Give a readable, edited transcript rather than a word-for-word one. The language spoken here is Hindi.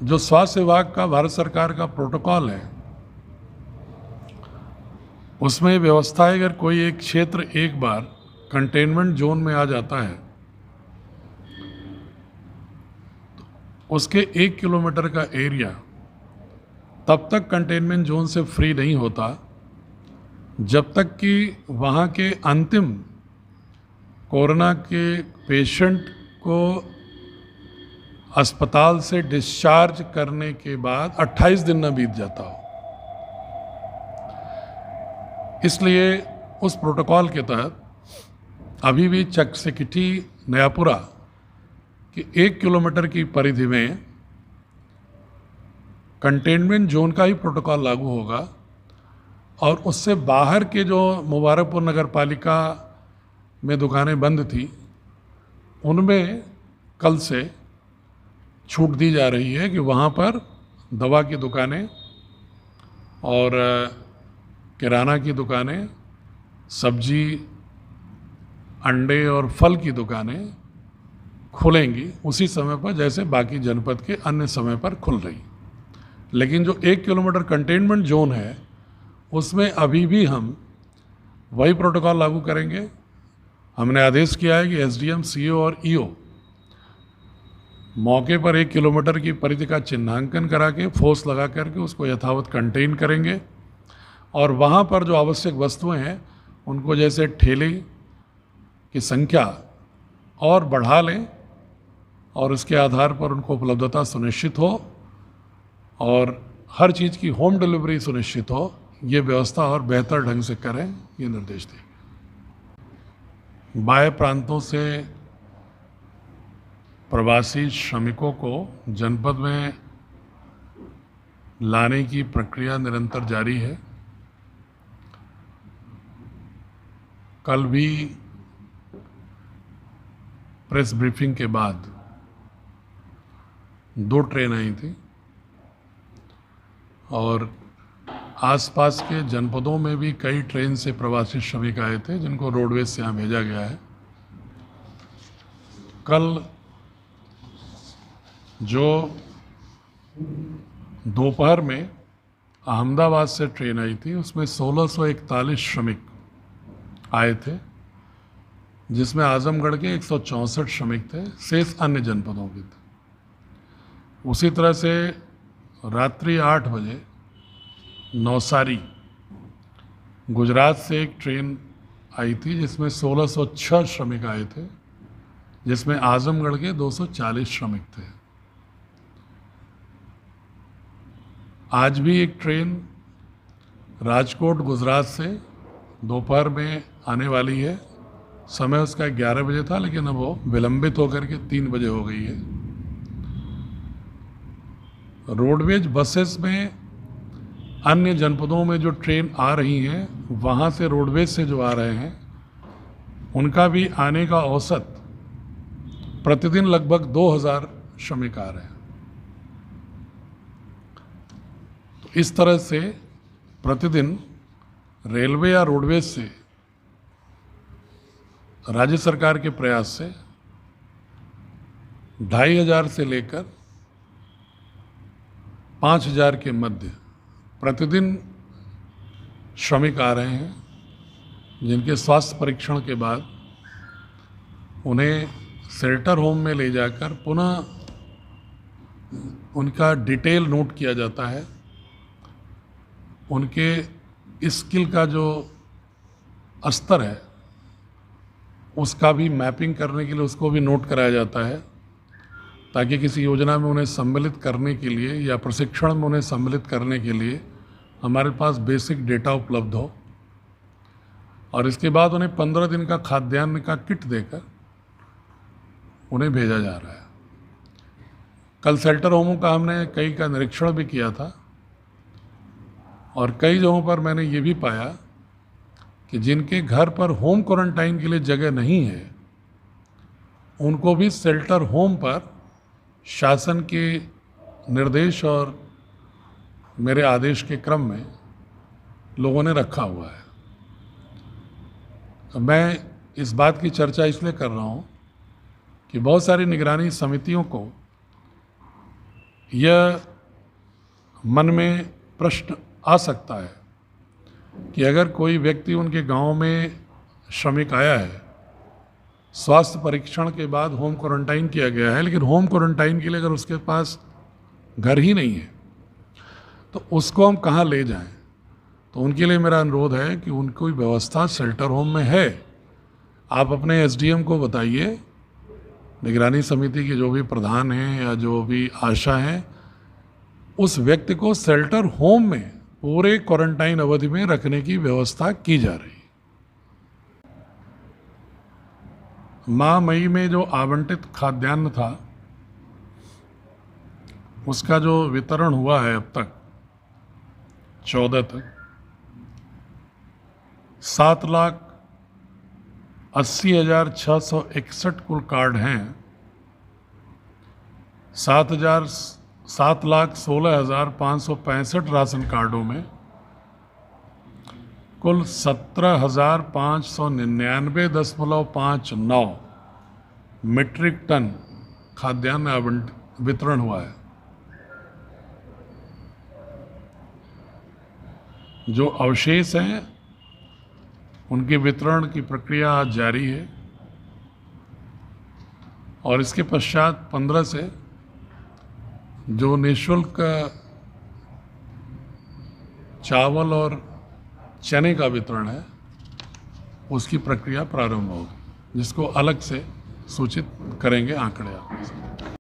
जो स्वास्थ्य विभाग का भारत सरकार का प्रोटोकॉल है, उसमें व्यवस्था है अगर कोई एक क्षेत्र एक बार कंटेनमेंट जोन में आ जाता है, उसके 1 किलोमीटर का एरिया तब तक कंटेनमेंट जोन से फ्री नहीं होता जब तक कि वहाँ के अंतिम कोरोना के पेशेंट को अस्पताल से डिस्चार्ज करने के बाद 28 दिन न बीत जाता हो। इसलिए उस प्रोटोकॉल के तहत अभी भी चकसिकिटी नयापुरा कि 1 किलोमीटर की परिधि में कंटेनमेंट जोन का ही प्रोटोकॉल लागू होगा और उससे बाहर के जो मुबारकपुर नगर पालिका में दुकानें बंद थी, उनमें कल से छूट दी जा रही है कि वहाँ पर दवा की दुकानें और किराना की दुकानें, सब्जी, अंडे और फल की दुकानें खुलेंगी उसी समय पर जैसे बाकी जनपद के अन्य समय पर खुल रही। लेकिन जो 1 किलोमीटर कंटेनमेंट जोन है उसमें अभी भी हम वही प्रोटोकॉल लागू करेंगे। हमने आदेश किया है कि एसडीएम, सीओ और ईओ मौके पर 1 किलोमीटर की परिधि का चिन्हांकन करा के फोर्स लगा करके उसको यथावत कंटेन करेंगे और वहाँ पर जो आवश्यक वस्तुएं हैं उनको जैसे ठेले की संख्या और बढ़ा लें और उसके आधार पर उनको उपलब्धता सुनिश्चित हो और हर चीज़ की होम डिलीवरी सुनिश्चित हो, ये व्यवस्था और बेहतर ढंग से करें, ये निर्देश देंगे। बाह्य प्रांतों से प्रवासी श्रमिकों को जनपद में लाने की प्रक्रिया निरंतर जारी है। कल भी प्रेस ब्रीफिंग के बाद 2 ट्रेन आई थी और आसपास के जनपदों में भी कई ट्रेन से प्रवासी श्रमिक आए थे जिनको रोडवेज से यहाँ भेजा गया है। कल जो दोपहर में अहमदाबाद से ट्रेन आई थी उसमें 1641 श्रमिक आए थे, जिसमें आजमगढ़ के 164 श्रमिक थे, शेष अन्य जनपदों के थे। उसी तरह से रात्रि 8 बजे नौसारी गुजरात से एक ट्रेन आई थी जिसमें 1606 श्रमिक आए थे, जिसमें आजमगढ़ के 240 श्रमिक थे। आज भी एक ट्रेन राजकोट गुजरात से दोपहर में आने वाली है। समय उसका 11 बजे था लेकिन अब वो विलंबित होकर के 3 बजे हो गई है। रोडवेज बसेस में अन्य जनपदों में जो ट्रेन आ रही हैं, वहाँ से रोडवेज से जो आ रहे हैं उनका भी आने का औसत प्रतिदिन लगभग 2000 श्रमिक आ रहे हैं। तो इस तरह से प्रतिदिन रेलवे या रोडवेज से राज्य सरकार के प्रयास से 2500 से लेकर 5000 के मध्य प्रतिदिन श्रमिक आ रहे हैं, जिनके स्वास्थ्य परीक्षण के बाद उन्हें शेल्टर होम में ले जाकर पुनः उनका डिटेल नोट किया जाता है। उनके स्किल का जो स्तर है उसका भी मैपिंग करने के लिए उसको भी नोट कराया जाता है, ताकि किसी योजना में उन्हें सम्मिलित करने के लिए या प्रशिक्षण में उन्हें सम्मिलित करने के लिए हमारे पास बेसिक डेटा उपलब्ध हो। और इसके बाद उन्हें 15 दिन का खाद्यान्न का किट देकर उन्हें भेजा जा रहा है। कल शेल्टर होमों का हमने कई का निरीक्षण भी किया था और कई जगहों पर मैंने ये भी पाया कि जिनके घर पर होम क्वारंटाइन के लिए जगह नहीं है, उनको भी शेल्टर होम पर शासन के निर्देश और मेरे आदेश के क्रम में लोगों ने रखा हुआ है। तो मैं इस बात की चर्चा इसलिए कर रहा हूँ कि बहुत सारी निगरानी समितियों को यह मन में प्रश्न आ सकता है कि अगर कोई व्यक्ति उनके गांव में श्रमिक आया है, स्वास्थ्य परीक्षण के बाद होम क्वारंटाइन किया गया है, लेकिन होम क्वारंटाइन के लिए अगर उसके पास घर ही नहीं है तो उसको हम कहाँ ले जाएं? तो उनके लिए मेरा अनुरोध है कि उनको व्यवस्था शेल्टर होम में है। आप अपने एसडीएम को बताइए, निगरानी समिति के जो भी प्रधान हैं या जो भी आशा हैं, उस व्यक्ति को शेल्टर होम में पूरे क्वारंटाइन अवधि में रखने की व्यवस्था की जा रही है। माह मई में जो आवंटित खाद्यान्न था उसका जो वितरण हुआ है अब तक 14 तक 7,80,661 कुल कार्ड हैं। 7,16,565 राशन कार्डों में कुल 17,599.59 मीट्रिक टन खाद्यान्न वितरण हुआ है। जो अवशेष हैं उनके वितरण की प्रक्रिया आज जारी है और इसके पश्चात 15 से जो निःशुल्क चावल और चने का वितरण है उसकी प्रक्रिया प्रारंभ होगी, जिसको अलग से सूचित करेंगे आंकड़े आपके साथ।